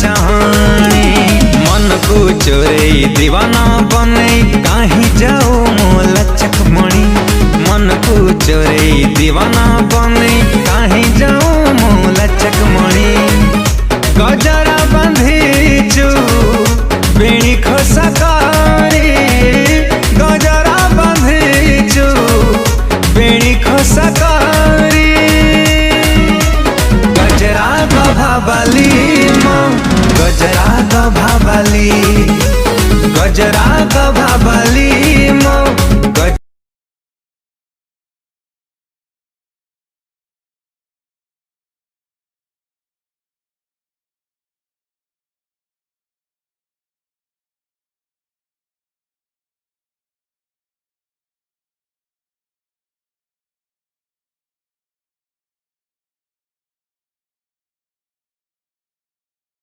चाहनी मन को चोरे दीवाना बने कहीं जाओ मोल चकमणि मन को चोरे दीवाना बने कहीं जाओ मोल चकमणि गजरा बांधीचु बेणी खोसा